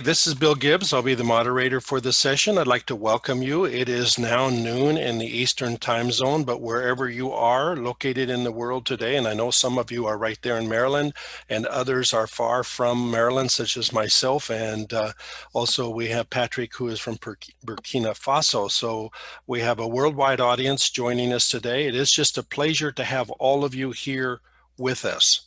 This is Bill Gibbs. I'll be the moderator for this session. I'd like to welcome you. It is now noon in the Eastern time zone, but wherever you are located in the world today, and I know some of you are right there in Maryland and others are far from Maryland, such as myself, and also we have Patrick, who is from Burkina Faso. So we have a worldwide audience joining us today. It is just a pleasure to have all of you here with us.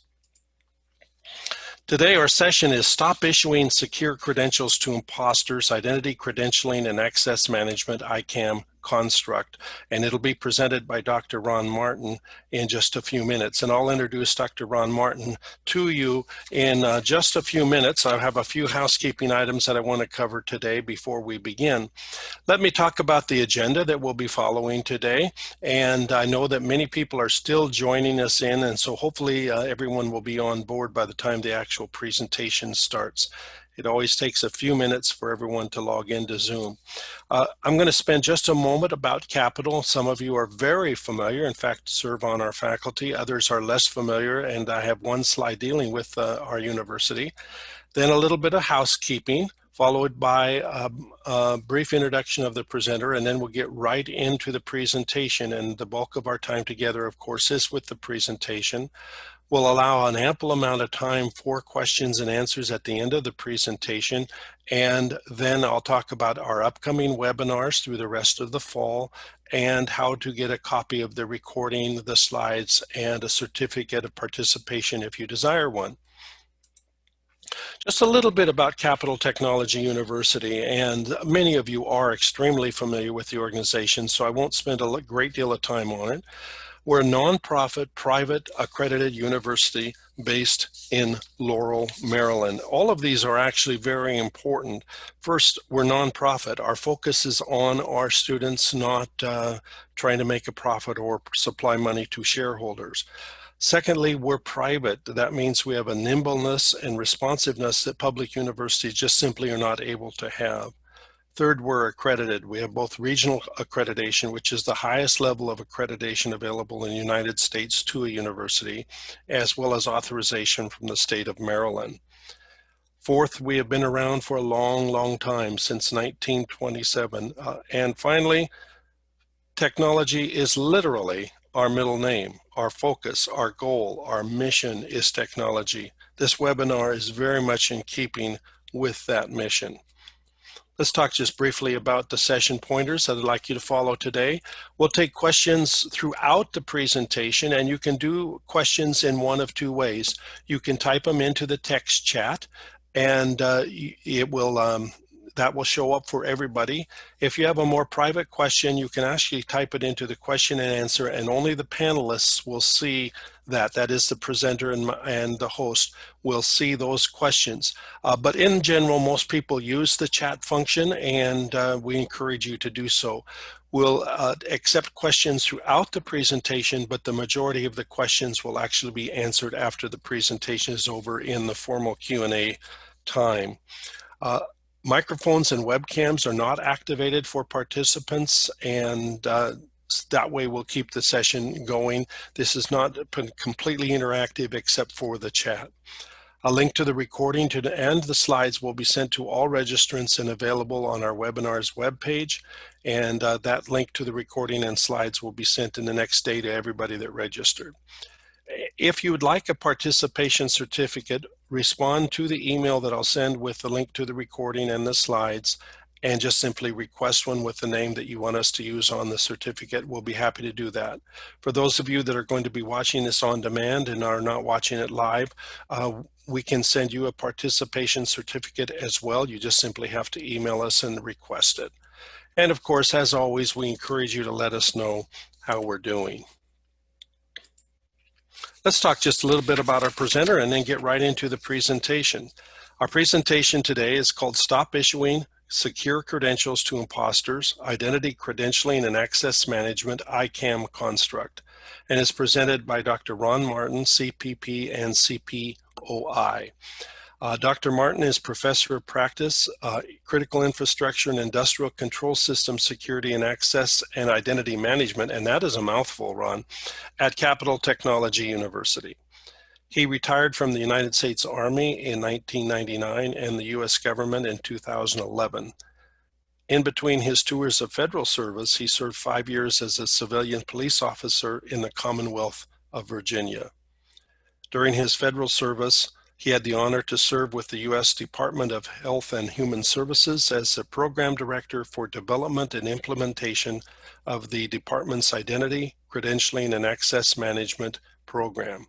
Today, our session is Stop Issuing Secure Credentials to Imposters, Identity Credentialing and Access Management, ICAM Construct, and it'll be presented by Dr. Ron Martin in just a few minutes. And I'll introduce Dr. Ron Martin to you in just a few minutes. I have a few housekeeping items that I want to cover today before we begin. Let me talk about the agenda that we'll be following today. And I know that many people are still joining us in, and so hopefully everyone will be on board by the time the actual presentation starts. It always takes a few minutes for everyone to log into Zoom. I'm going to spend just a moment about capital. Some of you are very familiar, in fact, serve on our faculty. Others are less familiar, and I have one slide dealing with our university. Then a little bit of housekeeping, followed by a brief introduction of the presenter, and then we'll get right into the presentation. And the bulk of our time together, of course, is with the presentation. We'll allow an ample amount of time for questions and answers at the end of the presentation, and then I'll talk about our upcoming webinars through the rest of the fall and how to get a copy of the recording, the slides, and a certificate of participation if you desire one. Just a little bit about Capital Technology University, and many of you are extremely familiar with the organization, so I won't spend a great deal of time on it. We're a nonprofit, private, accredited university based in Laurel, Maryland. All of these are actually very important. First, we're nonprofit. Our focus is on our students, not trying to make a profit or supply money to shareholders. Secondly, we're private. That means we have a nimbleness and responsiveness that public universities just simply are not able to have. Third, we're accredited. We have both regional accreditation, which is the highest level of accreditation available in the United States to a university, as well as authorization from the state of Maryland. Fourth, we have been around for a long, long time, since 1927. And finally, technology is literally our middle name. Our focus, our goal, our mission is technology. This webinar is very much in keeping with that mission. Let's talk just briefly about the session pointers that I'd like you to follow today. We'll take questions throughout the presentation, and you can do questions in one of two ways. You can type them into the text chat, and that will show up for everybody. If you have a more private question, you can actually type it into the question and answer, and only the panelists will see that. That is, the presenter and the host will see those questions. But in general, most people use the chat function, and we encourage you to do so. We'll accept questions throughout the presentation, but the majority of the questions will actually be answered after the presentation is over in the formal Q&A time. Microphones and webcams are not activated for participants, and that way we'll keep the session going. This is not completely interactive except for the chat. A link to the recording and the slides will be sent to all registrants and available on our webinar's webpage, and that link to the recording and slides will be sent in the next day to everybody that registered. If you would like a participation certificate, respond to the email that I'll send with the link to the recording and the slides, and just simply request one with the name that you want us to use on the certificate. We'll be happy to do that. For those of you that are going to be watching this on demand and are not watching it live, we can send you a participation certificate as well. You just simply have to email us and request it. And of course, as always, we encourage you to let us know how we're doing. Let's talk just a little bit about our presenter and then get right into the presentation. Our presentation today is called Stop Issuing Secure Credentials to Imposters, Identity Credentialing and Access Management, ICAM Construct, and is presented by Dr. Ron Martin, CPP and CPOI. Dr. Martin is Professor of Practice, Critical Infrastructure and Industrial Control System Security and Access and Identity Management, and that is a mouthful, Ron, at Capital Technology University. He retired from the United States Army in 1999 and the U.S. government in 2011. In between his tours of federal service, he served 5 years as a civilian police officer in the Commonwealth of Virginia. During his federal service, he had the honor to serve with the U.S. Department of Health and Human Services as the Program Director for Development and Implementation of the department's Identity, Credentialing, and Access Management program.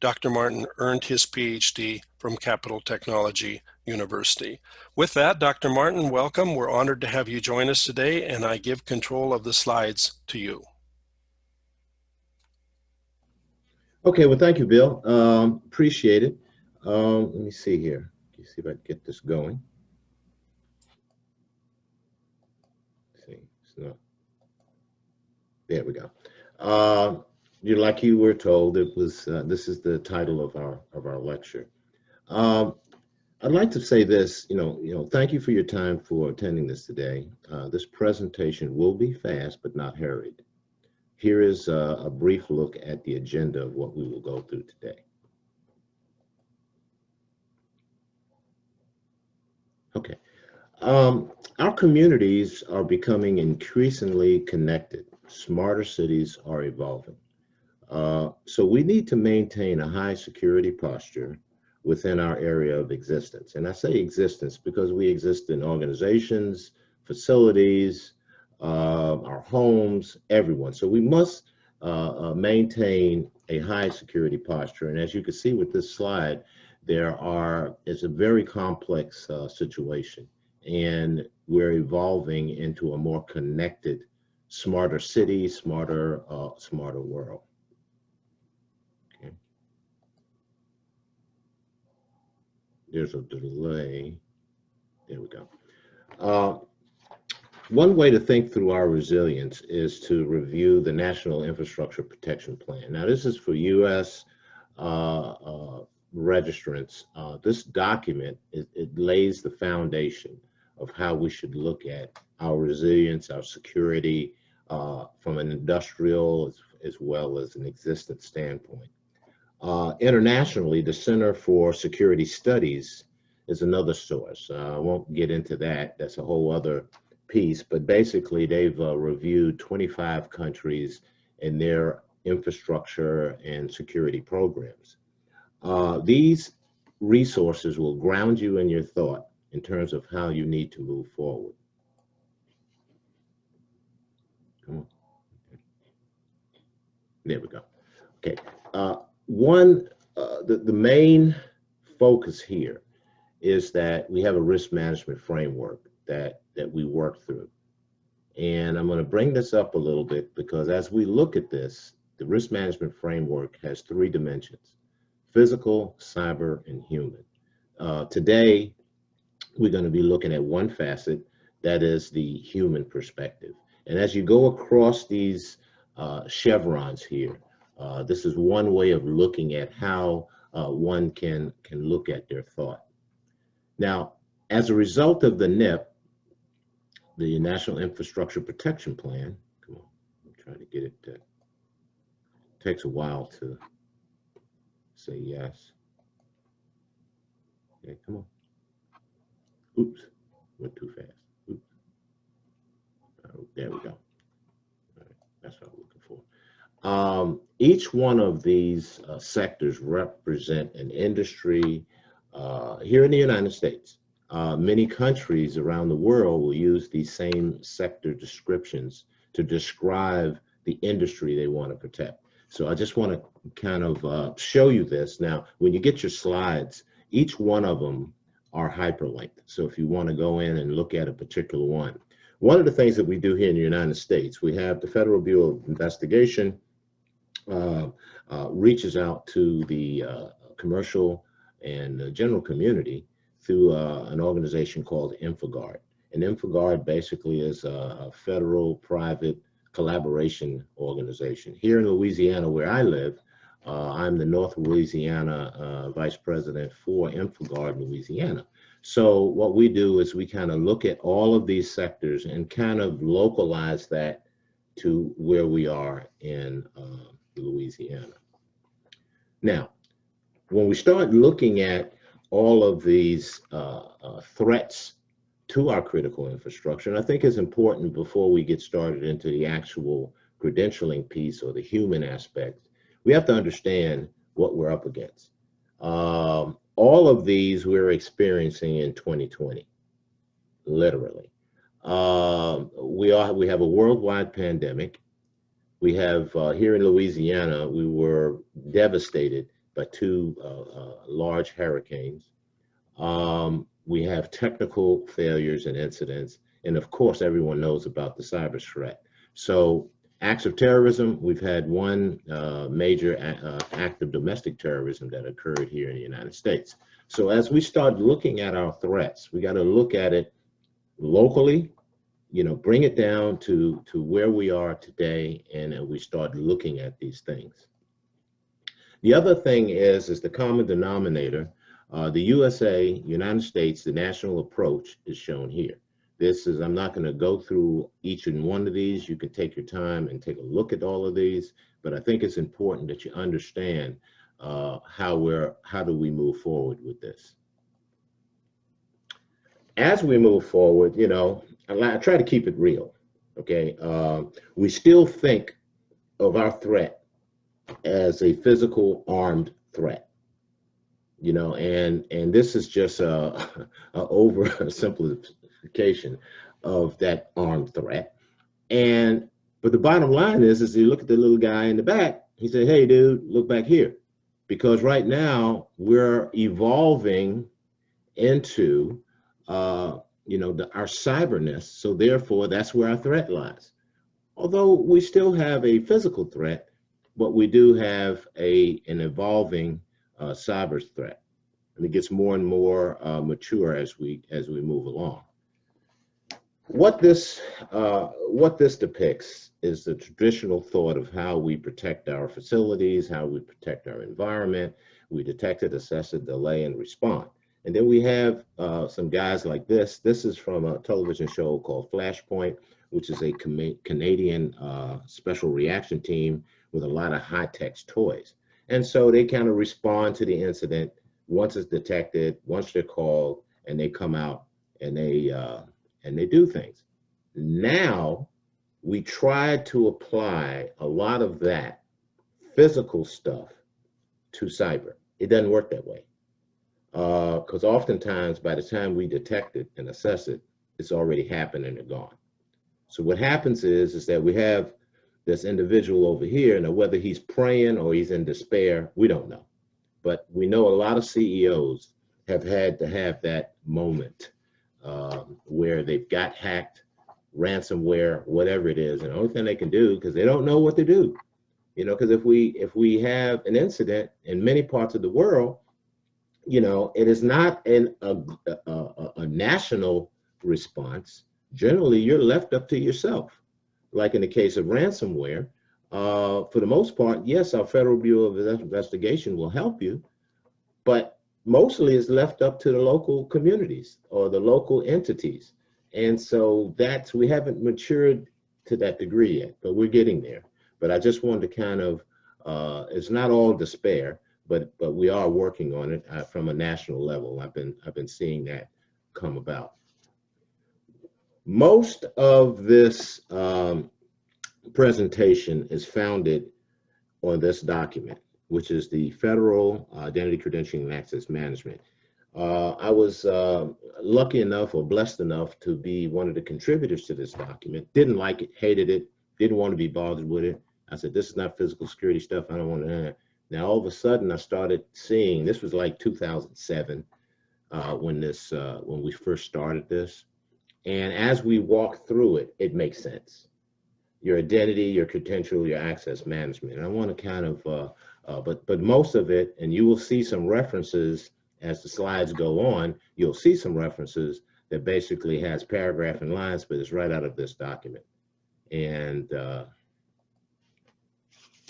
Dr. Martin earned his PhD from Capital Technology University. With that, Dr. Martin, welcome. We're honored to have you join us today, and I give control of the slides to you. Okay, well, thank you, Bill. Appreciate it. Let me see here. Let's see if I can get this going. Let's see, it's not. There we go. Like you were told, it was. This is the title of our lecture. I'd like to say this. Thank you for your time for attending this today. This presentation will be fast, but not hurried. Here is a brief look at the agenda of what we will go through today. Okay. Our communities are becoming increasingly connected. Smarter cities are evolving. So we need to maintain a high security posture within our area of existence. And I say existence because we exist in organizations, facilities, our homes, everyone. So we must maintain a high security posture. And as you can see with this slide, it's a very complex situation. And we're evolving into a more connected, smarter city, smarter world. Okay. There's a delay. There we go. One way to think through our resilience is to review the National Infrastructure Protection Plan. Now, this is for U.S. registrants. This document, it lays the foundation of how we should look at our resilience, our security from an industrial as well as an existence standpoint. Internationally, the Center for Security Studies is another source. I won't get into that. That's a whole other piece, but basically they've reviewed 25 countries and their infrastructure and security programs. These resources will ground you in your thought in terms of how you need to move forward. Come on. There we go. Okay. The main focus here is that we have a risk management framework that we work through. And I'm going to bring this up a little bit because as we look at this, the risk management framework has 3 dimensions: physical, cyber, and human. Today, we're going to be looking at one facet, that is the human perspective. And as you go across these chevrons here, this is one way of looking at how one can look at their thought. Now, as a result of the NIPP, the National Infrastructure Protection Plan, come on, I'm trying to get it to, it takes a while to say yes. Okay, come on. Oops, went too fast. Oops. There we go. All right, that's what I'm looking for. Each one of these sectors represent an industry here in the United States. Many countries around the world will use these same sector descriptions to describe the industry they want to protect. So I just want to kind of show you this. Now, when you get your slides, each one of them are hyperlinked. So if you want to go in and look at a particular one. One of the things that we do here in the United States, we have the Federal Bureau of Investigation reaches out to the commercial and general community through an organization called InfoGuard. And InfoGuard basically is a federal private collaboration organization. Here in Louisiana, where I live, I'm the North Louisiana Vice President for InfoGuard Louisiana. So what we do is we kind of look at all of these sectors and kind of localize that to where we are in Louisiana. Now, when we start looking at all of these threats to our critical infrastructure, and I think it's important before we get started into the actual credentialing piece or the human aspect, we have to understand what we're up against. All of these we're experiencing in 2020, literally. We have a worldwide pandemic. We have here in Louisiana, we were devastated by two large hurricanes. We have technical failures and incidents, and of course, everyone knows about the cyber threat. So, acts of terrorism, we've had one major act of domestic terrorism that occurred here in the United States. So, as we start looking at our threats, we got to look at it locally, bring it down to where we are today, and we start looking at these things. The other thing is the common denominator. The USA, United States, the national approach is shown here. I'm not going to go through each and one of these. You can take your time and take a look at all of these, but I think it's important that you understand how do we move forward with this. As we move forward, I try to keep it real, okay? We still think of our threat as a physical armed threat, and this is just a oversimplification of that armed threat. But the bottom line is you look at the little guy in the back, he said, hey, dude, look back here. Because right now we're evolving into our cyberness, so therefore that's where our threat lies. Although we still have a physical threat, but we do have an evolving cyber threat, and it gets more and more mature as we move along. What this depicts is the traditional thought of how we protect our facilities, how we protect our environment. We detect it, assess it, delay, and respond. And then we have some guys like this. This is from a television show called Flashpoint, which is a Canadian special reaction team with a lot of high-tech toys. And so they kind of respond to the incident once it's detected, once they're called, and they come out and they do things. Now, we try to apply a lot of that physical stuff to cyber. It doesn't work that way. Because oftentimes, by the time we detect it and assess it, it's already happened and they're gone. So what happens is that we have this individual over here, and whether he's praying or he's in despair, we don't know. But we know a lot of CEOs have had to have that moment where they've got hacked, ransomware, whatever it is, and the only thing they can do, because they don't know what to do, because if we have an incident in many parts of the world, it is not a national response. Generally, you're left up to yourself. Like in the case of ransomware, for the most part, yes, our Federal Bureau of Investigation will help you, but mostly it's left up to the local communities or the local entities. And so we haven't matured to that degree yet, but we're getting there. But I just wanted to kind of, it's not all despair, but we are working on it from a national level. I've been seeing that come about. Most of this presentation is founded on this document, which is the Federal Identity Credentialing and Access Management. I was lucky enough or blessed enough to be one of the contributors to this document. Didn't like it, hated it, didn't want to be bothered with it. I said, this is not physical security stuff. I don't want to. Now, all of a sudden, I started seeing, this was like 2007 when we first started this. And as we walk through it, it makes sense. Your identity, your credential, your access management. And I want to kind of, but most of it, and you will see some references as the slides go on, you'll see some references that basically has paragraph and lines, but it's right out of this document. And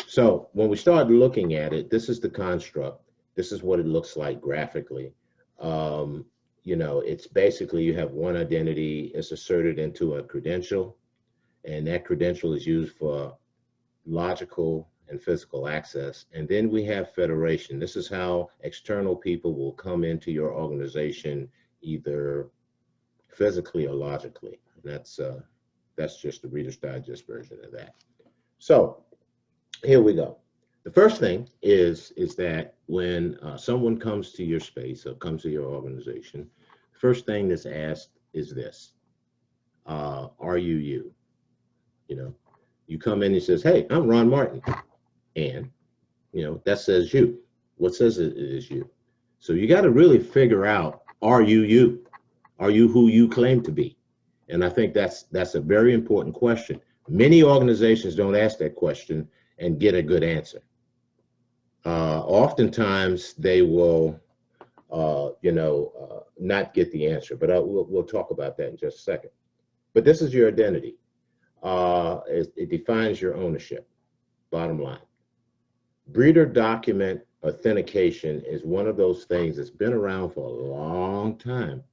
so when we start looking at it, this is the construct. This is what it looks like graphically. It's basically you have one identity, it's asserted into a credential, and that credential is used for logical and physical access. And then we have federation. This is how external people will come into your organization, either physically or logically. And that's just the Reader's Digest version of that. So here we go. The first thing is that when someone comes to your space or comes to your organization, the first thing that's asked is this: are you you? You know, you come in and says, "Hey, I'm Ron Martin," and that says you. What says it is you? So you got to really figure out: are you you? Are you who you claim to be? And I think that's a very important question. Many organizations don't ask that question and get a good answer. Oftentimes they will, not get the answer, but we'll talk about that in just a second. But this is your identity. It defines your ownership, bottom line. Breeder document authentication is one of those things that's been around for a long time,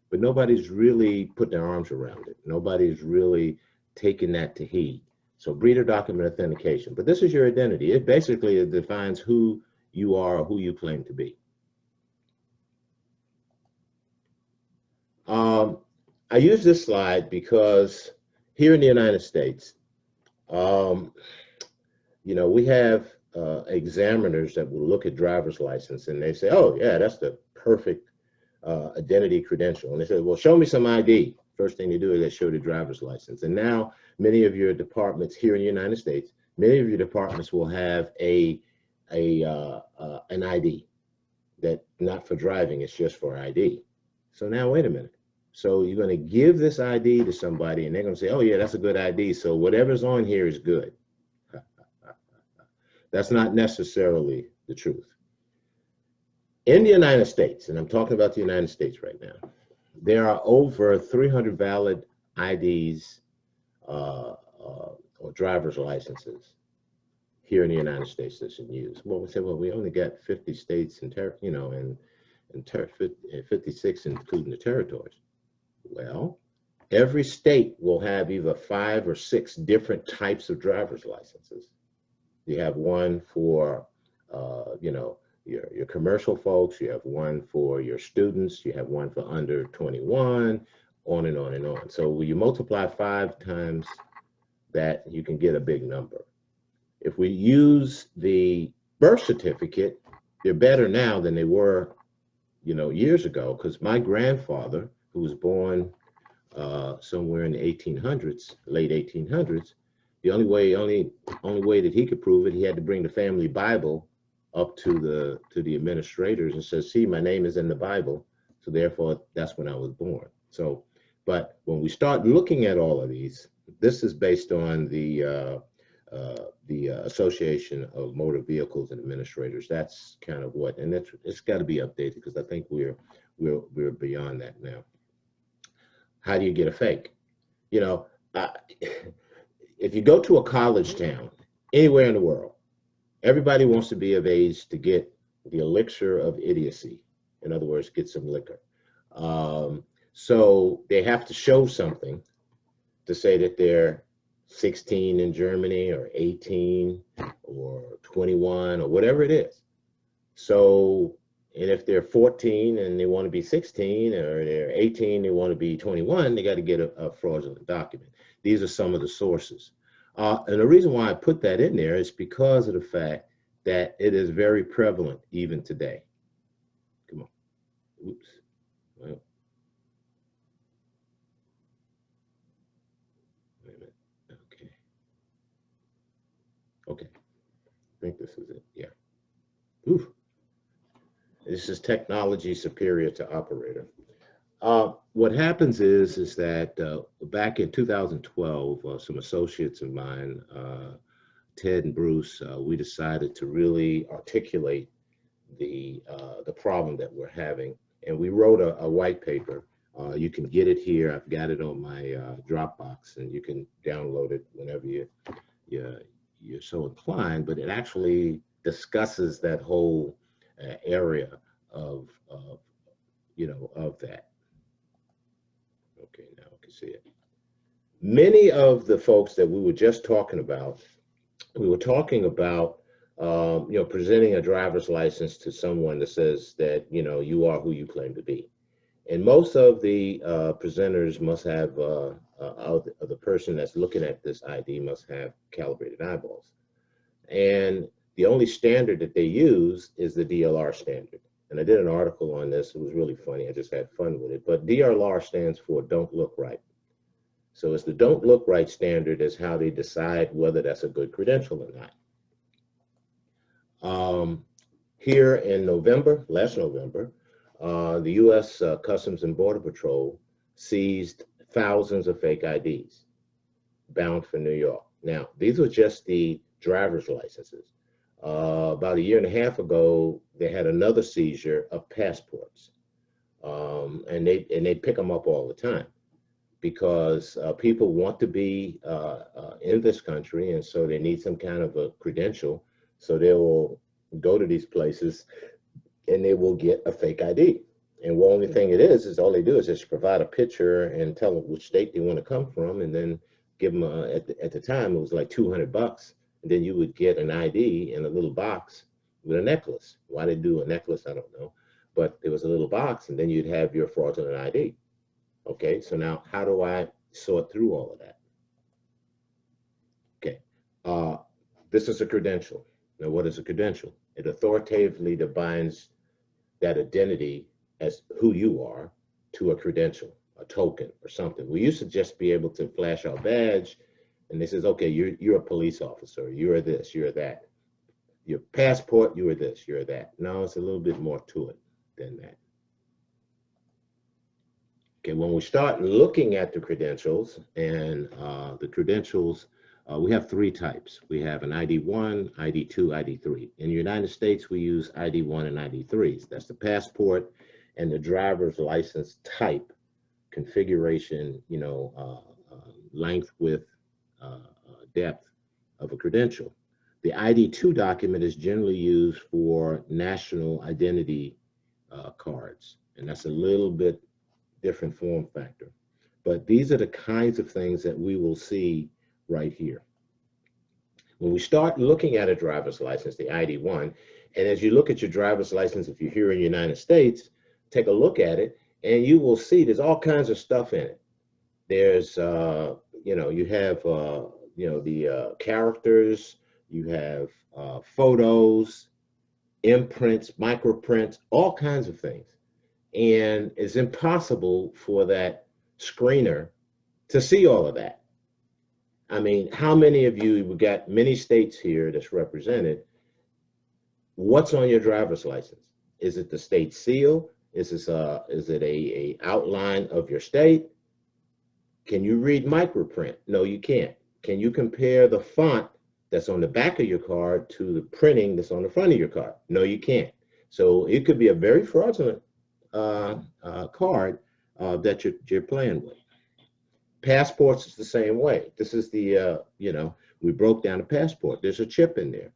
but nobody's really put their arms around it. Nobody's really taken that to heed. So breeder document authentication, but this is your identity. It basically defines who you are or who you claim to be. I use this slide because here in the United States, we have examiners that will look at driver's license and they say, "Oh yeah, that's the perfect identity credential." And they say, "Well, show me some ID." First thing they do is they show the driver's license. And now many of your departments here in the United States, many of your departments will have an ID that not for driving, it's just for ID. So now wait a minute. So you're going to give this ID to somebody and they're going to say, "Oh yeah, that's a good ID. So whatever's on here is good." That's not necessarily the truth. In the United States, and I'm talking about the United States right now, there are over 300 valid IDs or driver's licenses here in the United States that's in use. Well, we say, well, we only got 50 states and 56 including the territories. Well, every state will have either 5 or 6 different types of driver's licenses. You have one for, your commercial folks. You have one for your students. You have one for under 21, on and on and on. So when you multiply 5 times that, you can get a big number. If we use the birth certificate, they're better now than they were, years ago, because my grandfather, who was born somewhere in the 1800s, late 1800s, the only way that he could prove it, he had to bring the family Bible up to the administrators and says, "See, my name is in the Bible, so therefore that's when I was born." So, but when we start looking at all of these, this is based on the Association of Motor Vehicles and Administrators. That's kind of what, and it's got to be updated because I think we're beyond that now. How do you get a fake? If you go to a college town anywhere in the world, everybody wants to be of age to get the elixir of idiocy. In other words, get some liquor. So they have to show something to say that they're 16 in Germany or 18 or 21 or whatever it is. So, and if they're 14 and they want to be 16, or they're 18, they want to be 21, they got to get a fraudulent document. These are some of the sources. And the reason why I put that in there is because of the fact that it is very prevalent even today. Come on. Oops. Well, wait a minute. Okay. I think this is it. Yeah. Oof. This is technology superior to operator. What happens is that back in 2012, some associates of mine, Ted and Bruce, we decided to really articulate the problem that we're having, and we wrote a white paper. You can get it here. I've got it on my Dropbox, and you can download it whenever you're so inclined. But it actually discusses that whole area of that. Okay, now I can see it. Many of the folks that we were just talking about we were talking about, presenting a driver's license to someone that says that, you are who you claim to be. And most of the presenters must have, the person that's looking at this ID must have calibrated eyeballs. And the only standard that they use is the DLR standard. And I did an article on this. It was really funny. I just had fun with it. But DLR stands for don't look right. So it's the don't look right standard is how they decide whether that's a good credential or not. Here in November, last November, the U.S. Customs and Border Patrol seized thousands of fake IDs bound for New York. Now, these were just the driver's licenses. About a year and a half ago, they had another seizure of passports, and they pick them up all the time because people want to be in this country, and so they need some kind of a credential. So they will go to these places, and they will get a fake ID. And the only thing it is all they do is just provide a picture and tell them which state they want to come from, and then give them at the time it was like $200, and then you would get an ID in a little box with a necklace. Why they do a necklace, I don't know, but it was a little box, and then you'd have your fraudulent ID. Okay, so now how do I sort through all of that? Okay, this is a credential. Now, what is a credential? It authoritatively defines that identity as who you are to a credential, a token, or something. We used to just be able to flash our badge, and they says, okay, you're a police officer, you're this, you're that. Your passport, you are this, you're that. No, it's a little bit more to it than that. Okay, when we start looking at the credentials, and the credentials, we have three types. We have an ID1, ID2, ID3. In the United States, we use ID1 and ID3s. That's the passport and the driver's license type, configuration, length, width, depth of a credential. The ID2 document is generally used for national identity cards, and that's a little bit different form factor. But these are the kinds of things that we will see right here. When we start looking at a driver's license, the ID1, and as you look at your driver's license, if you're here in the United States, take a look at it, and you will see there's all kinds of stuff in it. There's, you have, the characters, you have photos, imprints, microprints, all kinds of things. And it's impossible for that screener to see all of that. I mean, how many of you, we've got many states here that's represented. What's on your driver's license? Is it the state seal? Is it a outline of your state? Can you read microprint? No, you can't. Can you compare the font that's on the back of your card to the printing that's on the front of your card? No, you can't. So it could be a very fraudulent card that you're playing with. Passports is the same way. This is the, we broke down a passport. There's a chip in there.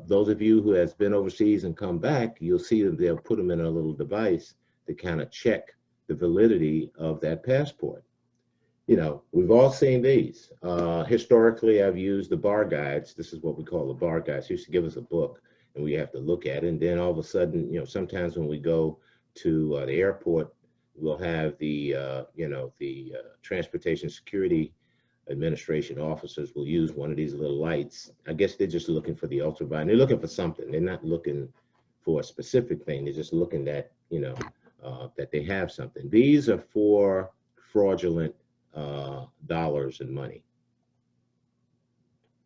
Those of you who has been overseas and come back, you'll see that they'll put them in a little device to kind of check the validity of that passport. We've all seen these. Historically, I've used the bar guides. This is what we call the bar guides. They used to give us a book, and we have to look at it. And then all of a sudden, sometimes when we go to the airport, we'll have the Transportation Security Administration officers will use one of these little lights. I guess they're just looking for the ultraviolet. They're looking for something. They're not looking for a specific thing. They're just looking at, that they have something. These are for fraudulent dollars and money.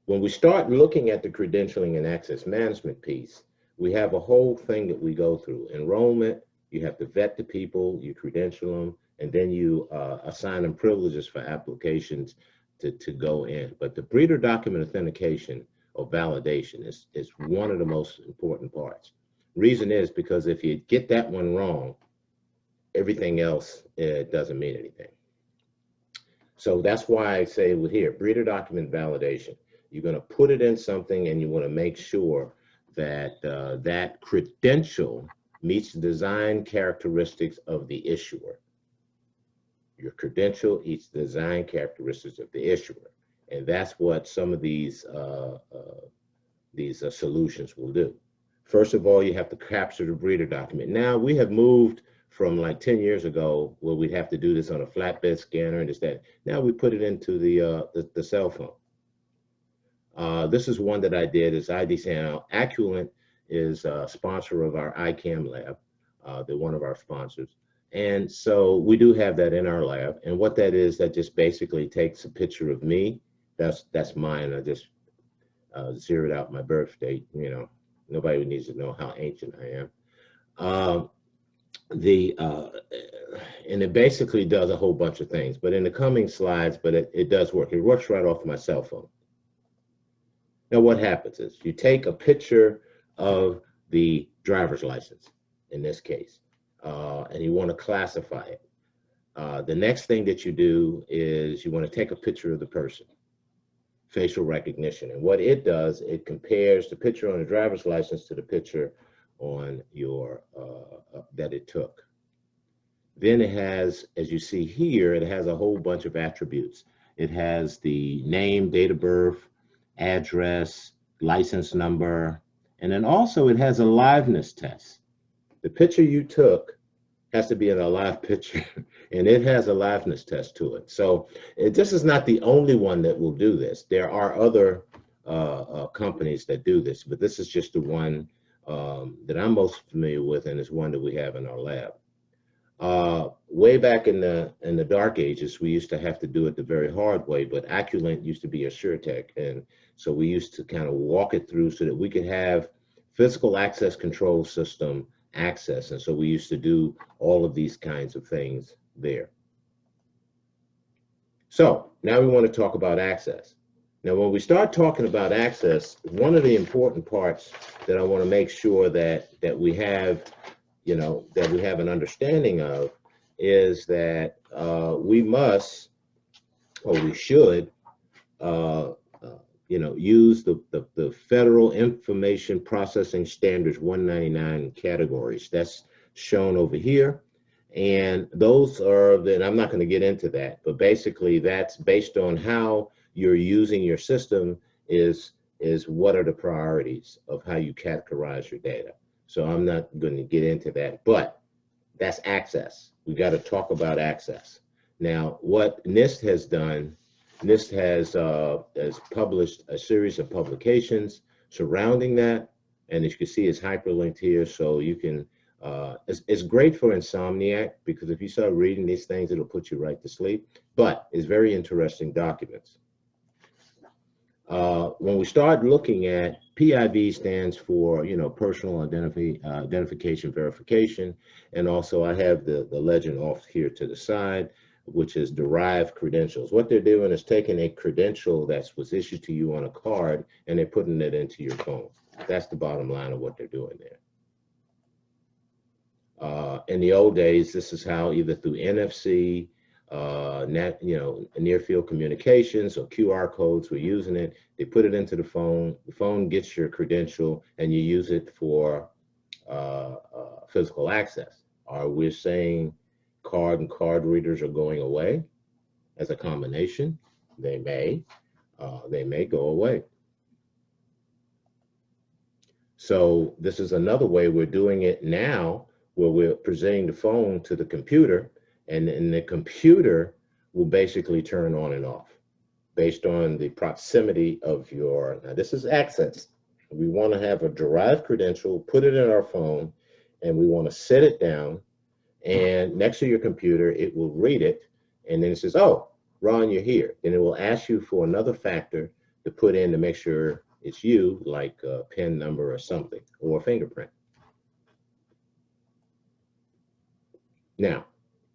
When we start looking at the credentialing and access management piece, we have a whole thing that we go through. Enrollment, you have to vet the people, you credential them, and then you assign them privileges for applications to go in. But the breeder document authentication or validation is one of the most important parts. Reason is because if you get that one wrong, everything else doesn't mean anything. So that's why I say with here, breeder document validation. You're going to put it in something, and you want to make sure that that credential meets the design characteristics of the issuer. Your credential meets the design characteristics of the issuer. And that's what some of these solutions will do. First of all, you have to capture the breeder document. Now, we have moved from like 10 years ago where we'd have to do this on a flatbed scanner and this, that. Now we put it into the cell phone. This is one that I did is ID Sound. Accurate is a sponsor of our ICAM lab. They're one of our sponsors. And so we do have that in our lab. And what that is, that just basically takes a picture of me. That's mine. I just zeroed out my birth date. You know, nobody needs to know how ancient I am. And it basically does a whole bunch of things. But in the coming slides, but it does work. It works right off my cell phone. Now, what happens is you take a picture of the driver's license, in this case, and you want to classify it. The next thing that you do is you want to take a picture of the person, facial recognition. And what it does, it compares the picture on the driver's license to the picture on your, that it took. Then it has, as you see here, it has a whole bunch of attributes. It has the name, date of birth, address, license number, and then also it has a liveness test. The picture you took has to be in a live picture, and it has a liveness test to it. So this is not the only one that will do this. There are other companies that do this, but this is just the one that I'm most familiar with, and it's one that we have in our lab. Way back in the dark ages, we used to have to do it the very hard way, but Acculent used to be a SureTech, and so we used to kind of walk it through so that we could have physical access control system access, and so we used to do all of these kinds of things there. So now we want to talk about access. Now, when we start talking about access, one of the important parts that I want to make sure that we have, you know, that we have an understanding of is that we must, or we should, you know, use the Federal Information Processing Standards 199 categories. That's shown over here. And those are, and I'm not going to get into that, but basically that's based on how you're using your system is what are the priorities of how you categorize your data. So I'm not going to get into that, but that's access. We got to talk about access. Now, what NIST has done, NIST has published a series of publications surrounding that, and as you can see, it's hyperlinked here, so you can. It's great for insomniac because if you start reading these things, it'll put you right to sleep. But it's very interesting documents. When we start looking at PIV stands for, you know, personal identification verification, and also I have the legend off here to the side, which is derived credentials. What they're doing is taking a credential that was issued to you on a card and they're putting it into your phone. That's the bottom line of what they're doing there. In the old days, this is how either through NFC, near field communications or QR codes, we're using it. They put it into the phone gets your credential, and you use it for physical access. Are we saying card and card readers are going away as a combination? They may go away. So this is another way we're doing it now, where we're presenting the phone to the computer, and the computer will basically turn on and off based on the proximity of your, now this is access. We want to have a derived credential, put it in our phone, and we want to set it down, and next to your computer, it will read it, and then it says, oh, Ron, you're here. And it will ask you for another factor to put in to make sure it's you, like a PIN number or something, or a fingerprint. Now,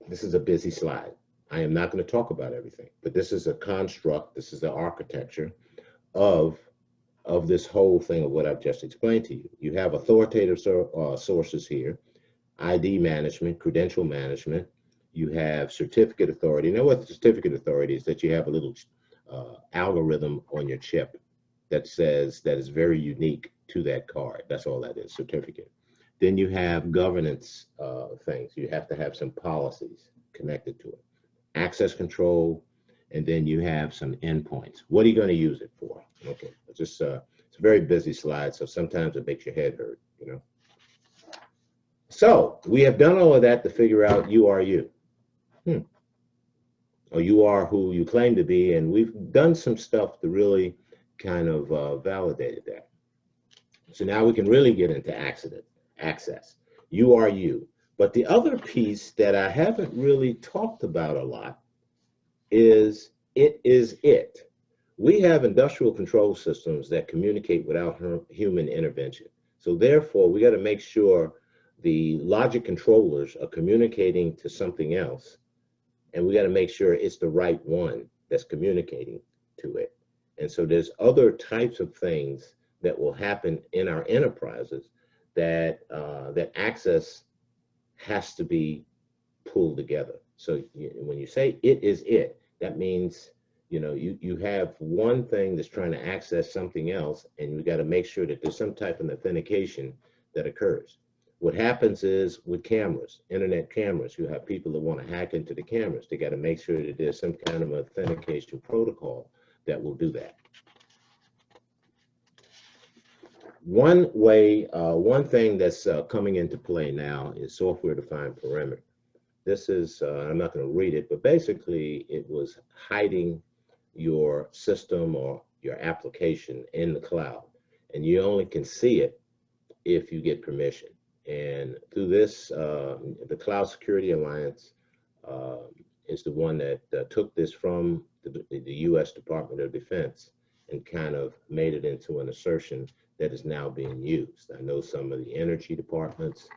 this is a busy slide. I am not going to talk about everything, but this is a construct, this is the architecture of this whole thing of what I've just explained to you. You have authoritative sources here, ID management, credential management. You have certificate authority. Now, what the certificate authority is that you have a little algorithm on your chip that says that is very unique to that card. That's all that is, certificate. Then you have governance things. You have to have some policies connected to it. Access control, and then you have some endpoints. What are you going to use it for? Okay, it's a very busy slide, so sometimes it makes your head hurt, you know. So we have done all of that to figure out you are you. Or you are who you claim to be, and we've done some stuff to really kind of validate that. So now we can really get into access. You are you. But the other piece that I haven't really talked about a lot is it is it. We have industrial control systems that communicate without human intervention. So therefore, we got to make sure the logic controllers are communicating to something else, and we got to make sure it's the right one that's communicating to it. And so there's other types of things that will happen in our enterprises that that access has to be pulled together. So when you say it is it, that means you have one thing that's trying to access something else, and you got to make sure that there's some type of authentication that occurs. What happens is with cameras, internet cameras, you have people that want to hack into the cameras. They got to make sure that there's some kind of authentication protocol that will do that. One way, one thing that's coming into play now is software-defined perimeter. This is, I'm not going to read it, but basically it was hiding your system or your application in the cloud, and you only can see it if you get permission. And through this, the Cloud Security Alliance is the one that took this from the U.S. Department of Defense and kind of made it into an assertion that is now being used. I know some of the energy departments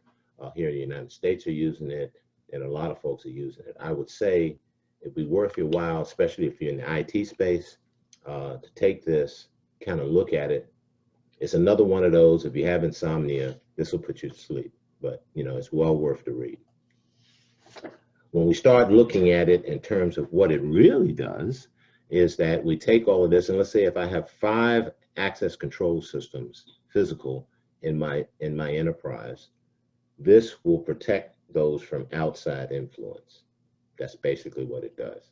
here in the United States are using it, and a lot of folks are using it. I would say it'd be worth your while, especially if you're in the IT space, to take this, kind of look at it. It's another one of those, if you have insomnia, this will put you to sleep, but it's well worth the read. When we start looking at it in terms of what it really does, is that we take all of this, and let's say if I have 5 access control systems, physical, in my enterprise, this will protect those from outside influence. That's basically what it does.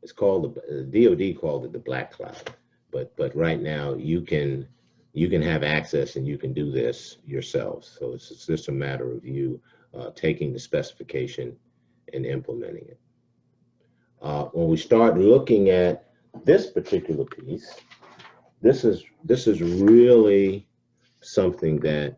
It's called, the DoD called it the black cloud, but right now you can have access and you can do this yourselves. So it's just a matter of you taking the specification and implementing it. When we start looking at this particular piece, this is really something that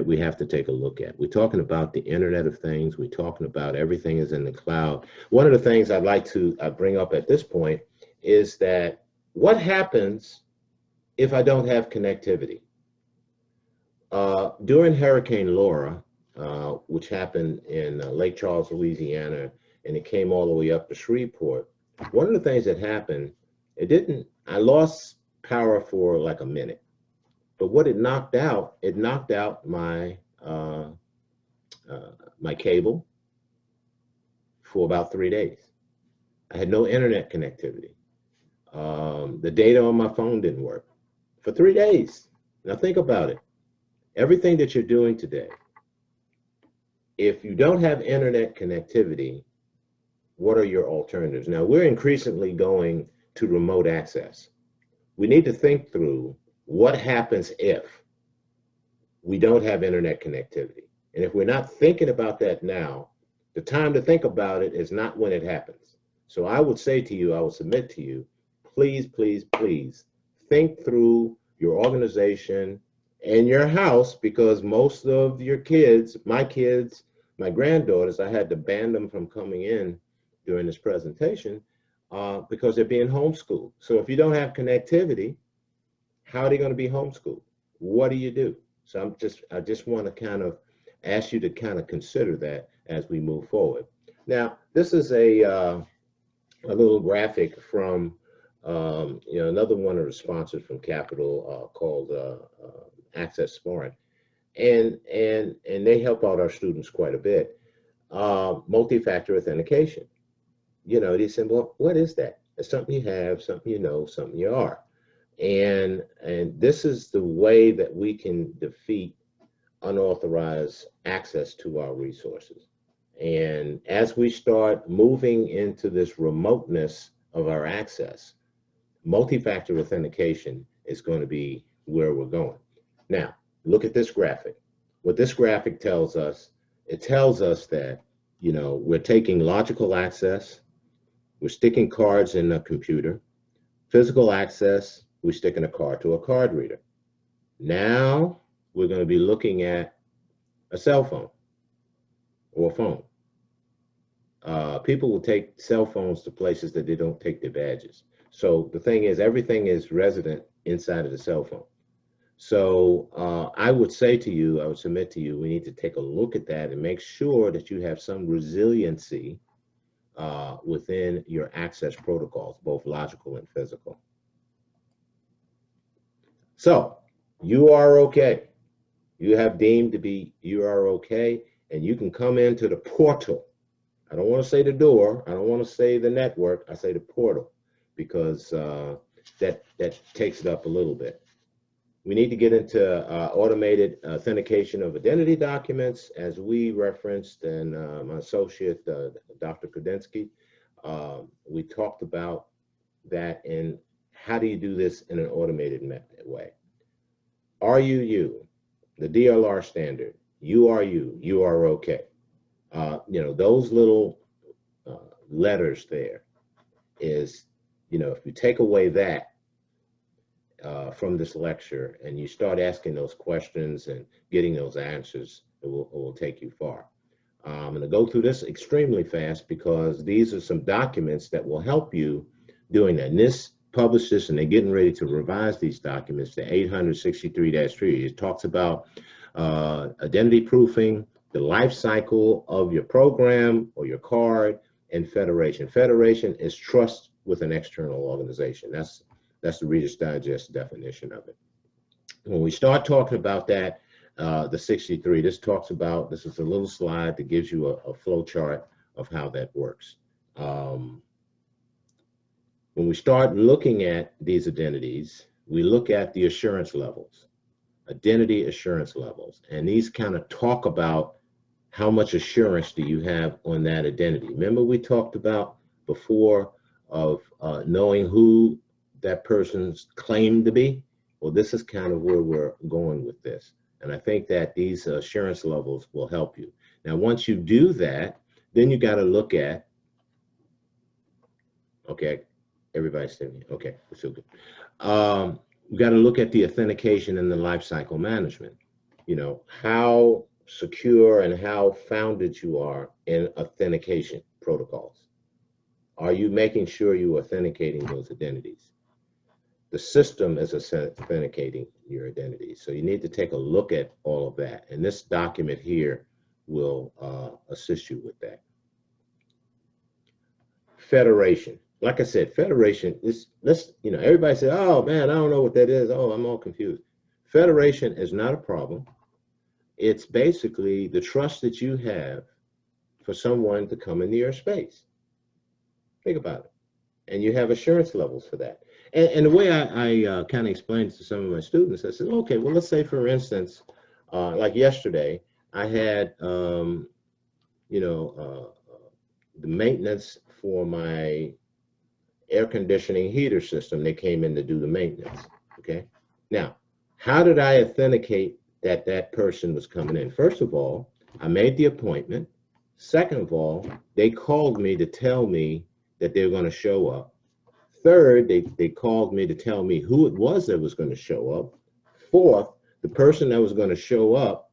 we have to take a look at. We're talking about the Internet of Things. We're talking about everything is in the cloud. One of the things I'd like to bring up at this point is that what happens if I don't have connectivity? During Hurricane Laura, which happened in Lake Charles, Louisiana, and it came all the way up to Shreveport, one of the things that happened, I lost power for like a minute. But what it knocked out my my cable for about 3 days. I had no internet connectivity. The data on my phone didn't work for 3 days. Now think about it. Everything that you're doing today, if you don't have internet connectivity, what are your alternatives? Now we're increasingly going to remote access. We need to think through what happens if we don't have internet connectivity. And if we're not thinking about that now, the time to think about it is not when it happens. So I would say to you, I would submit to you, please, please, please think through your organization and your house, because most of your kids, my granddaughters, I had to ban them from coming in during this presentation because they're being homeschooled. So if you don't have connectivity, how are they going to be homeschooled? What do you do? So I just want to kind of ask you to kind of consider that as we move forward. Now, this is a little graphic from another one of the sponsors from Capital called Access Smart, and they help out our students quite a bit. Multi-factor authentication. They said, well, what is that? It's something you have, something you know, something you are. And this is the way that we can defeat unauthorized access to our resources. And as we start moving into this remoteness of our access, multi-factor authentication is going to be where we're going. Now, look at this graphic. What this graphic tells us, it tells us that, you know, we're taking logical access, we're sticking cards in a computer. Physical access, we stick in a card to a card reader. Now, we're going to be looking at a cell phone or a phone. People will take cell phones to places that they don't take their badges. So the thing is, everything is resident inside of the cell phone. So I would say to you, I would submit to you, we need to take a look at that and make sure that you have some resiliency within your access protocols, both logical and physical. So you are okay. You have deemed to be, you are okay, and you can come into the portal. I don't want to say the door. I don't want to say the network. I say the portal, because that takes it up a little bit. We need to get into automated authentication of identity documents, as we referenced, and my associate, Dr. Credentialing, we talked about that, and how do you do this in an automated way? RUU, the DLR standard, you are okay. You know, those little letters there is, you know, if you take away that from this lecture and you start asking those questions and getting those answers, it will take you far. I'm going to go through this extremely fast because these are some documents that will help you doing that. And this published this, and they're getting ready to revise these documents, the 863-3. It talks about identity proofing, the life cycle of your program or your card, and federation. Federation is trust with an external organization. That's the Reader's Digest definition of it. When we start talking about that, the 63, this talks about, this is a little slide that gives you a flow chart of how that works. When we start looking at these identities, we look at the assurance levels, identity assurance levels, and these kind of talk about how much assurance do you have on that identity. Remember we talked about before of knowing who that person's claimed to be? Well, this is kind of where we're going with this. And I think that these assurance levels will help you. Now, once you do that, then you got to look at, okay, everybody's still here. Okay, we're still good. We got to look at the authentication and the lifecycle management. You know, how secure and how founded you are in authentication protocols. Are you making sure you're authenticating those identities? The system is authenticating your identity. So you need to take a look at all of that. And this document here will assist you with that. Federation. Like I said, federation is, you know, everybody says, oh man, I don't know what that is. Oh, I'm all confused. Federation is not a problem. It's basically the trust that you have for someone to come into your space. Think about it. And you have assurance levels for that. And the way I kind of explained to some of my students, I said, okay, well, let's say, for instance, like yesterday, I had, you know, the maintenance for my air conditioning heater system. They came in to do the maintenance, okay? Now, how did I authenticate that that person was coming in? First of all, I made the appointment. Second of all, they called me to tell me that they were going to show up. Third, they called me to tell me who it was that was going to show up. Fourth, the person that was going to show up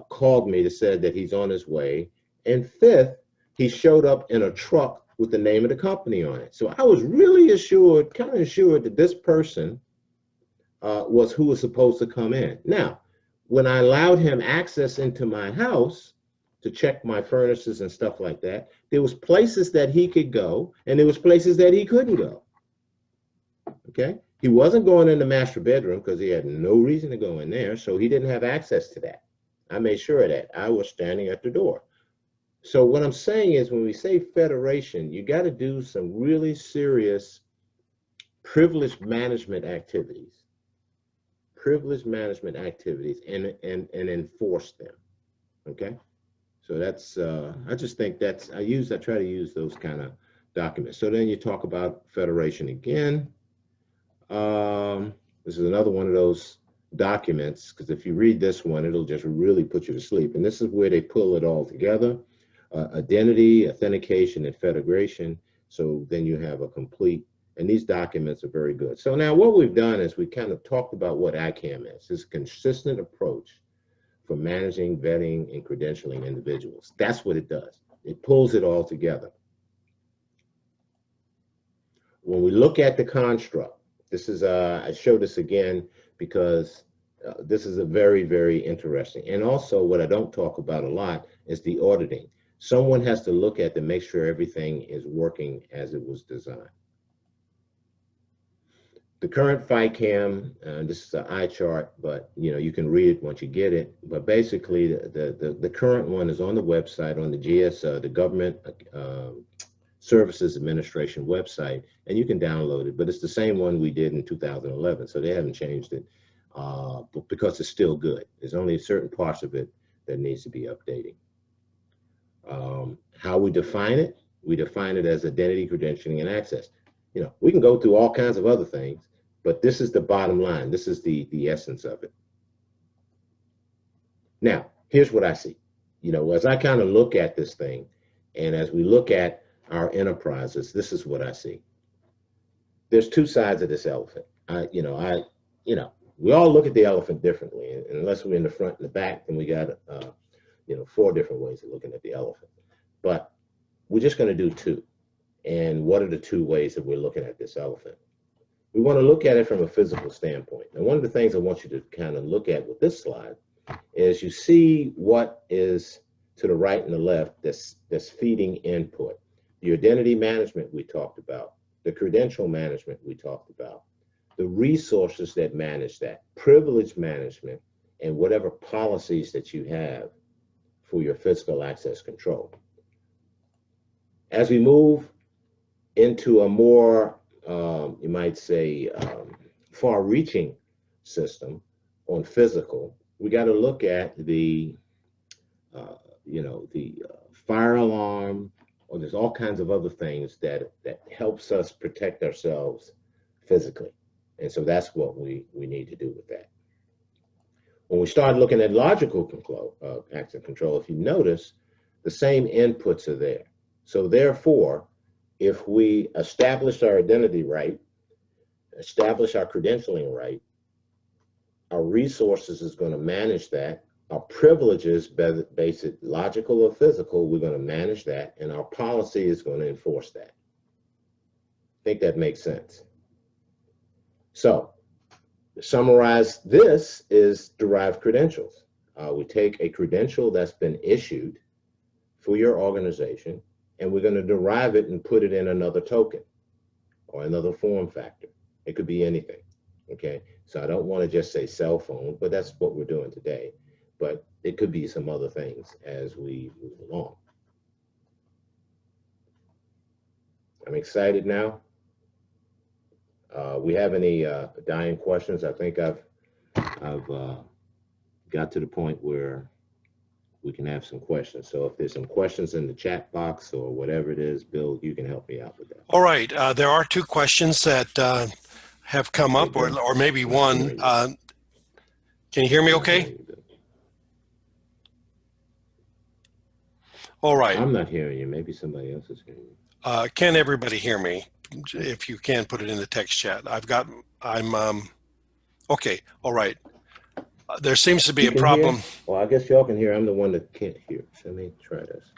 called me to say that he's on his way. And fifth, he showed up in a truck with the name of the company on it. So I was really assured, kind of assured, that this person was who was supposed to come in. Now, when I allowed him access into my house to check my furnaces and stuff like that, there was places that he could go and there was places that he couldn't go. Okay? He wasn't going in the master bedroom because he had no reason to go in there, so he didn't have access to that. I made sure of that. I was standing at the door. So what I'm saying is, when we say federation, you got to do some really serious privilege management activities. Privilege management activities and enforce them. Okay? So that's, I just think that's, I try to use those kind of document. So then you talk about federation again. This is another one of those documents, because if you read this one, it'll just really put you to sleep. And this is where they pull it all together, identity, authentication, and federation. So then you have a complete, and these documents are very good. So now what we've done is we kind of talked about what ICAM is. It's a consistent approach for managing, vetting, and credentialing individuals. That's what it does. It pulls it all together. When we look at the construct, this is, I show this again because this is a very, very interesting. And also what I don't talk about a lot is the auditing. Someone has to look at to make sure everything is working as it was designed. The current FICAM, this is an eye chart, but you can read it once you get it. But basically, the current one is on the website, on the the Government Services Administration website, and you can download it. But it's the same one we did in 2011, so they haven't changed it because it's still good. There's only certain parts of it that needs to be updating. How we define it? We define it as identity, credentialing, and access. We can go through all kinds of other things, but this is the bottom line. This is the essence of it. Now, here's what I see. As I kind of look at this thing, and as we look at our enterprises, this is what I see. There's two sides of this elephant. We all look at the elephant differently, and unless we're in the front and the back, then we got 4 different ways of looking at the elephant. But we're just going to do 2. And what are the 2 ways that we're looking at this elephant? We want to look at it from a physical standpoint. And one of the things I want you to kind of look at with this slide is you see what is to the right and the left that's feeding input. The identity management we talked about, the credential management we talked about, the resources that manage that, privilege management, and whatever policies that you have for your physical access control. As we move into a more, you might say, far-reaching system on physical, we got to look at the, fire alarm, or there's all kinds of other things that helps us protect ourselves physically. And so that's what we need to do with that. When we start looking at logical access control, if you notice, the same inputs are there. So therefore, if we establish our identity right, establish our credentialing right, our resources is going to manage that. Our privileges, basic logical or physical, we're going to manage that, and our policy is going to enforce that. I think that makes sense. So, to summarize, this is derived credentials. We take a credential that's been issued for your organization, and we're going to derive it and put it in another token or another form factor. It could be anything, okay? So I don't want to just say cell phone, but that's what we're doing today. But it could be some other things as we move along. I'm excited now. We have any dying questions? I think I've got to the point where we can have some questions. So if there's some questions in the chat box or whatever it is, Bill, you can help me out with that. All right. There are 2 questions that have come up, or maybe one. Can you hear me okay? All right. I'm not hearing you. Maybe somebody else is hearing you. Can everybody hear me? If you can, put it in the text chat. Okay. All right. There seems to be a problem. Hear? Well, I guess y'all can hear. I'm the one that can't hear. So let me try this.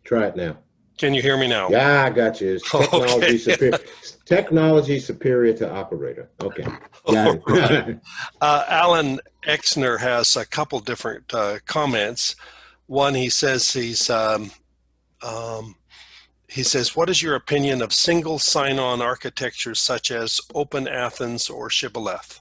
Try it now. Can you hear me now? Yeah, I got you. It's technology superior. Technology superior to operator. Okay. Got it. Right. Alan Exner has a couple different comments. One, he says what is your opinion of single sign-on architectures such as Open Athens or Shibboleth?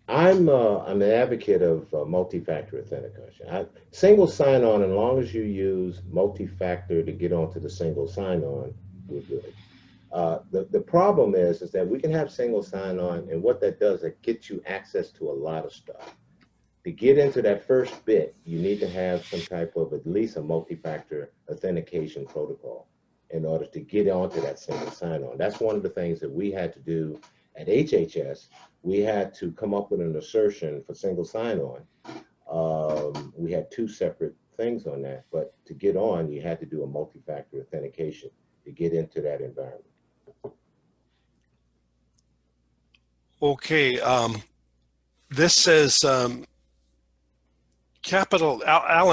I'm an advocate of multi-factor authentication. Single sign-on, as long as you use multi-factor to get onto the single sign-on, we're good. The problem is that we can have single sign-on, and what that does, it gets you access to a lot of stuff. To get into that first bit, you need to have some type of at least a multi-factor authentication protocol in order to get onto that single sign-on. That's one of the things that we had to do at HHS. We had to come up with an assertion for single sign-on. We had two separate things on that, but to get on, you had to do a multi-factor authentication to get into that environment. Okay, this says, Alan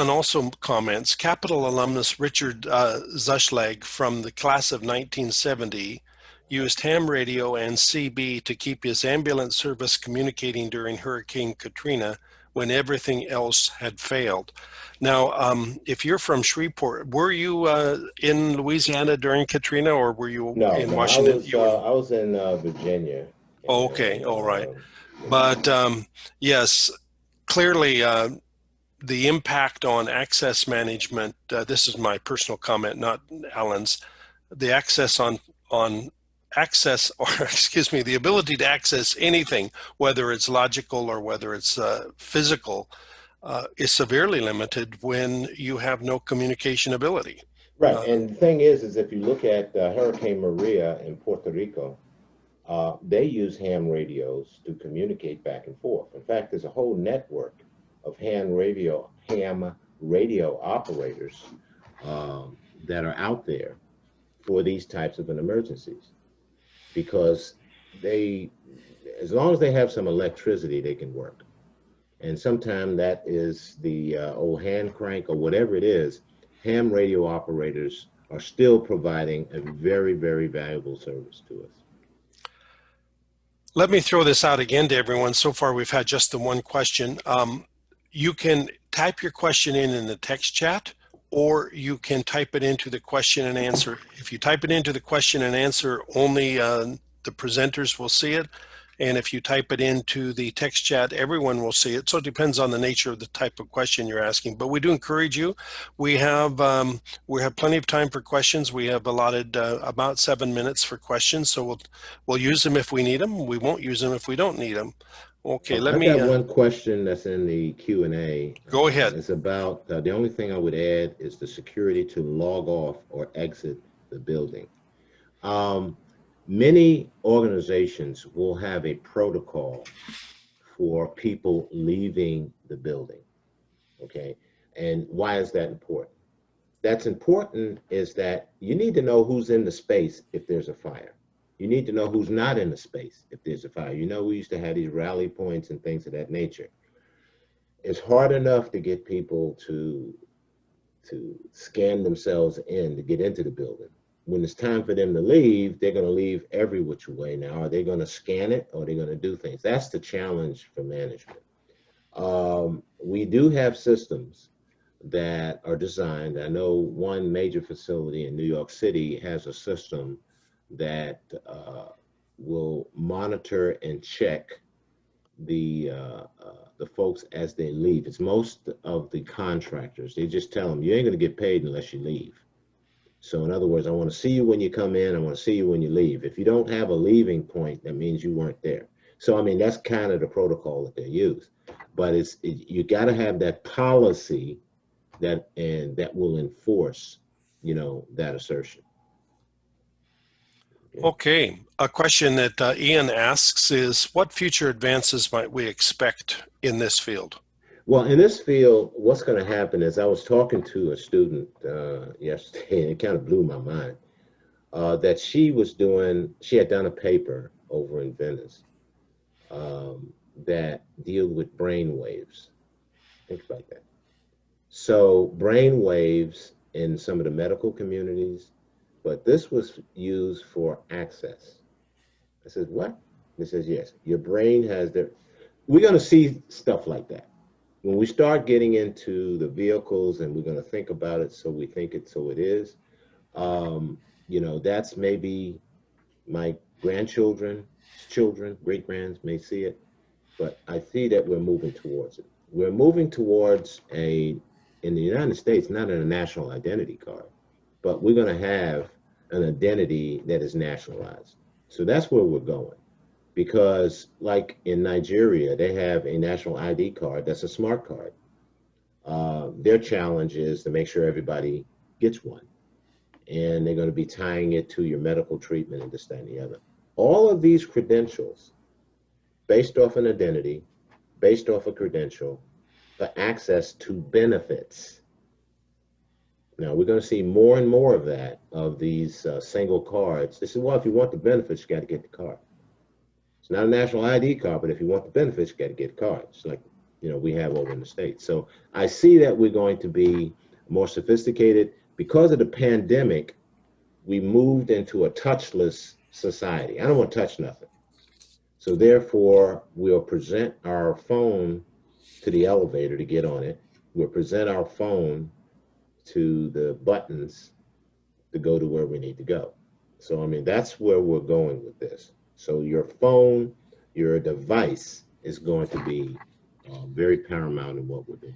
also comments, Capital alumnus Richard Zuschlag from the class of 1970 used ham radio and CB to keep his ambulance service communicating during Hurricane Katrina when everything else had failed. Now, if you're from Shreveport, were you in Louisiana during Katrina, or were you in Washington? I was in Virginia. Oh, okay, all right. But yes, clearly the impact on access management, this is my personal comment, not Alan's, the access on access, or excuse me, the ability to access anything, whether it's logical or whether it's physical, is severely limited when you have no communication ability. Right, and the thing is if you look at Hurricane Maria in Puerto Rico, they use ham radios to communicate back and forth. In fact, there's a whole network of ham radio operators that are out there for these types of emergencies, because as long as they have some electricity, they can work. And sometimes that is the old hand crank or whatever it is. Ham radio operators are still providing a very, very valuable service to us. Let me throw this out again to everyone. So far, we've had just the one question. You can type your question in the text chat, or you can type it into the question and answer. If you type it into the question and answer, only the presenters will see it. And if you type it into the text chat, everyone will see it. So it depends on the nature of the type of question you're asking. But we do encourage you. We have plenty of time for questions. We have allotted about 7 minutes for questions. So we'll use them if we need them. We won't use them if we don't need them. Okay, I've got one question that's in the Q&A. Go ahead. It's about, the only thing I would add is the security to log off or exit the building. Many organizations will have a protocol for people leaving the building, okay? And why is that important? That's important is that you need to know who's in the space if there's a fire. You need to know who's not in the space if there's a fire. You know, we used to have these rally points and things of that nature. It's hard enough to get people to scan themselves in to get into the building. When it's time for them to leave, they're going to leave every which way. Now, are they going to scan it, or are they going to do things? That's the challenge for management. We do have systems that are designed. I know one major facility in New York City has a system that will monitor and check the folks as they leave. It's most of the contractors. They just tell them, you ain't going to get paid unless you leave. So in other words, I want to see you when you come in. I want to see you when you leave. If you don't have a leaving point, that means you weren't there. So, I mean, that's kind of the protocol that they use. But you got to have that policy that will enforce, you know, that assertion. Okay. A question that Ian asks is, what future advances might we expect in this field? Well, in this field, what's going to happen is I was talking to a student yesterday, and it kind of blew my mind, that she had done a paper over in Venice that deal with brain waves. Think about that. So brain waves in some of the medical communities, but this was used for access. I said, what? He says, yes, your brain has we're going to see stuff like that. When we start getting into the vehicles and we're going to think about it, so we think it, so it is, you know, that's maybe my grandchildren, children, great-grands may see it, but I see that we're moving towards it. We're moving towards in the United States, not a national identity card, but we're going to have an identity that is nationalized. So that's where we're going. because like in Nigeria, they have a national ID card that's a smart card. Their challenge is to make sure everybody gets one. And they're going to be tying it to your medical treatment and this, that, and the other. All of these credentials, based off an identity, based off a credential, for access to benefits. Now, we're going to see more and more of that, of these single cards. They say, well, if you want the benefits, you got to get the card. It's not a national ID card, but if you want the benefits, you got to get the card. It's like, we have over in the States. So I see that we're going to be more sophisticated. Because of the pandemic, we moved into a touchless society. I don't want to touch nothing. So therefore, we'll present our phone to the elevator to get on it. We'll present our phone to the buttons to go to where we need to go. So, I mean, that's where we're going with this. So your phone, your device is going to be very paramount in what we're doing.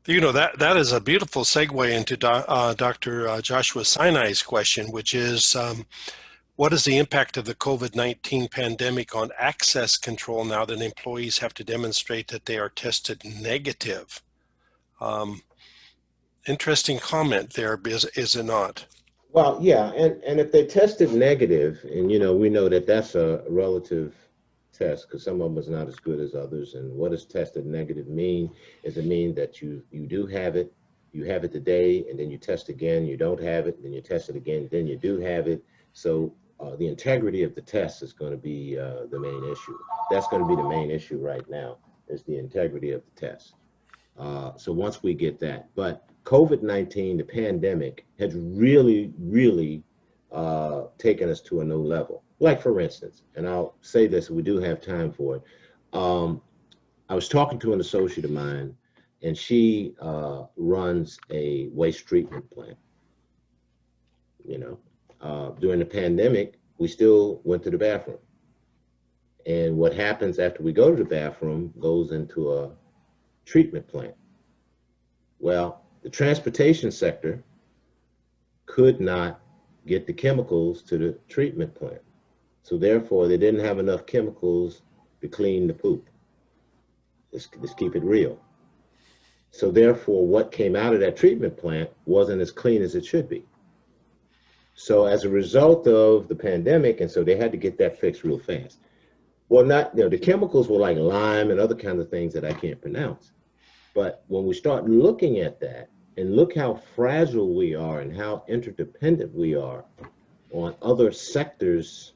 That is a beautiful segue into Dr. Joshua Sinai's question, which is, what is the impact of the COVID-19 pandemic on access control now that employees have to demonstrate that they are tested negative? Interesting comment there, is it not? Well, yeah, and if they tested negative, and we know that that's a relative test, because some of them is not as good as others. And what does tested negative mean? Is it mean that you do have it, you have it today, and then you test again, you don't have it, then you test it again, then you do have it. So the integrity of the test is going to be the main issue. That's going to be the main issue right now, is the integrity of the test. So once we get that, but COVID-19, the pandemic, has really, really taken us to a new level. Like, for instance, and I'll say this, we do have time for it. I was talking to an associate of mine, and she runs a waste treatment plant. During the pandemic, we still went to the bathroom. And what happens after we go to the bathroom goes into a treatment plant. Well, the transportation sector could not get the chemicals to the treatment plant. So therefore, they didn't have enough chemicals to clean the poop. Let's keep it real. So therefore, what came out of that treatment plant wasn't as clean as it should be. So as a result of the pandemic, and so they had to get that fixed real fast. Well, the chemicals were like lime and other kinds of things that I can't pronounce. But when we start looking at that, and look how fragile we are and how interdependent we are on other sectors.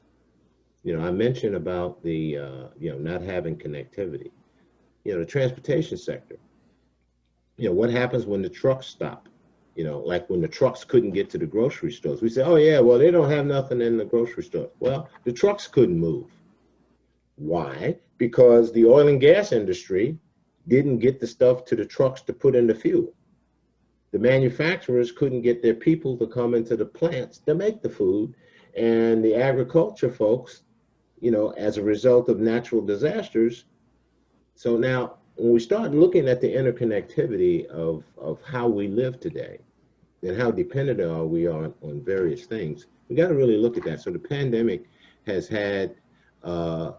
I mentioned about the, not having connectivity. The transportation sector. What happens when the trucks stop? Like when the trucks couldn't get to the grocery stores. We say, oh yeah, well, they don't have nothing in the grocery store. Well, the trucks couldn't move. Why? Because the oil and gas industry didn't get the stuff to the trucks to put in the fuel. The manufacturers couldn't get their people to come into the plants to make the food. And the agriculture folks, as a result of natural disasters. So now, when we start looking at the interconnectivity of how we live today and how dependent are we on various things, we got to really look at that. So the pandemic has had a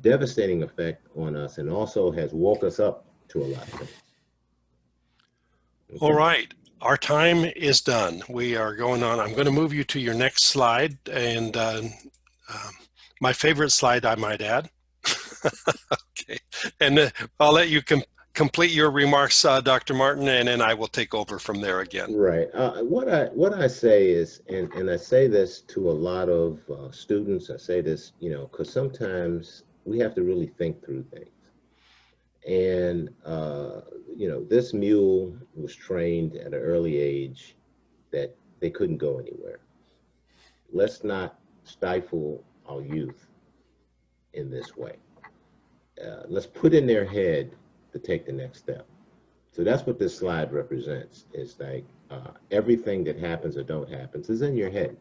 devastating effect on us, and also has woke us up to a lot of things. Okay. All right. Our time is done. We are going on. I'm going to move you to your next slide, and my favorite slide, I might add. Okay. And I'll let you complete your remarks, Dr. Martin, and then I will take over from there again. Right. What I say is, and I say this to a lot of students, I say this, because sometimes we have to really think through things. And, this mule was trained at an early age that they couldn't go anywhere. Let's not stifle our youth in this way. Let's put in their head to take the next step. So that's what this slide represents. It's like everything that happens or don't happen is in your head.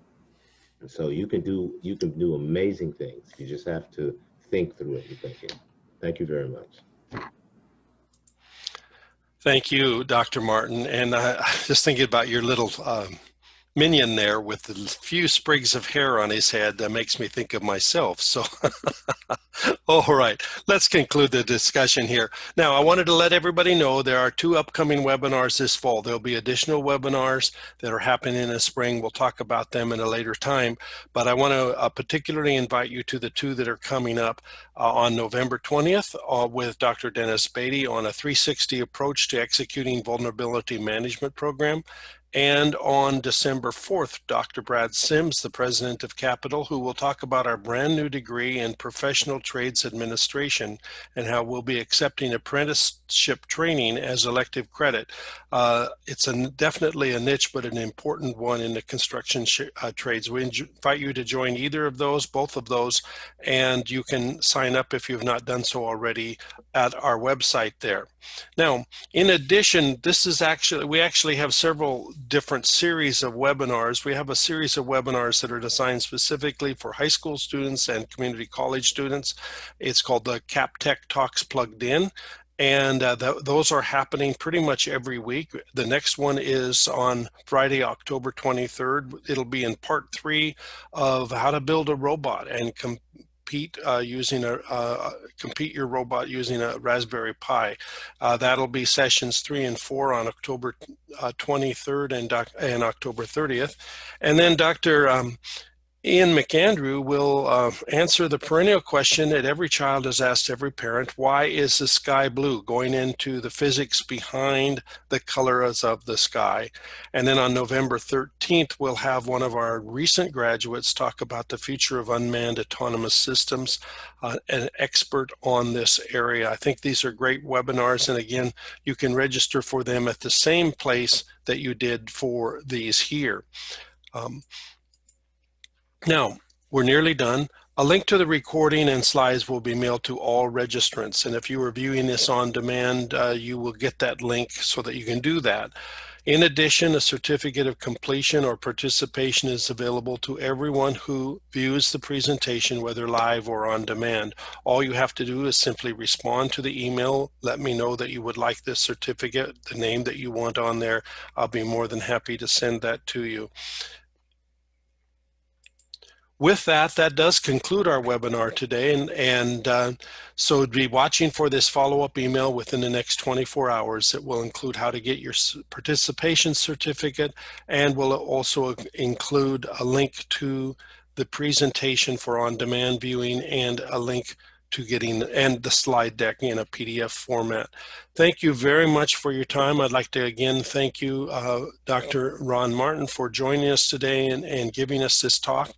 And so you can do amazing things. You just have to think through it and think it. Thank you very much. Thank you, Dr. Martin. And just thinking about your little minion there with a few sprigs of hair on his head that makes me think of myself. So, all right, let's conclude the discussion here. Now, I wanted to let everybody know there are 2 upcoming webinars this fall. There'll be additional webinars that are happening in the spring. We'll talk about them in a later time, but I want to particularly invite you to the 2 that are coming up on November 20th with Dr. Dennis Beatty on a 360 approach to executing vulnerability management program. And on December 4th, Dr. Brad Sims, the president of Capital, who will talk about our brand new degree in professional trades administration and how we'll be accepting apprenticeship training as elective credit. It's definitely a niche, but an important one in the construction trades. We invite you to join either of those, both of those, and you can sign up if you've not done so already at our website there. Now, in addition, we actually have several different series of webinars. We have a series of webinars that are designed specifically for high school students and community college students. It's called the Cap Tech Talks Plugged In. And those are happening pretty much every week. The next one is on Friday, October 23rd. It'll be in part 3 of how to build a robot and compete your robot using a Raspberry Pi. That'll be sessions 3 and 4 on October 23rd and October 30th. And then Dr. Ian McAndrew will answer the perennial question that every child has asked every parent: why is the sky blue? Going into the physics behind the colors of the sky. And then on November 13th, we'll have one of our recent graduates talk about the future of unmanned autonomous systems, an expert on this area. I think these are great webinars, and again, you can register for them at the same place that you did for these here. Now, we're nearly done. A link to the recording and slides will be mailed to all registrants. And if you are viewing this on demand, you will get that link so that you can do that. In addition, a certificate of completion or participation is available to everyone who views the presentation, whether live or on demand. All you have to do is simply respond to the email, let me know that you would like this certificate, the name that you want on there. I'll be more than happy to send that to you. With that, that does conclude our webinar today, and so be watching for this follow-up email within the next 24 hours. It will include how to get your participation certificate, and will also include a link to the presentation for on-demand viewing and a link to getting and the slide deck in a PDF format. Thank you very much for your time. I'd like to again thank you, Dr. Ron Martin, for joining us today and giving us this talk.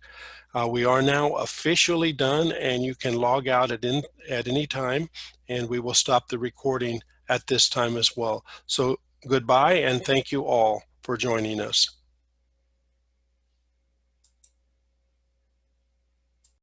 We are now officially done, and you can log out at any time, and we will stop the recording at this time as well. So goodbye, and thank you all for joining us.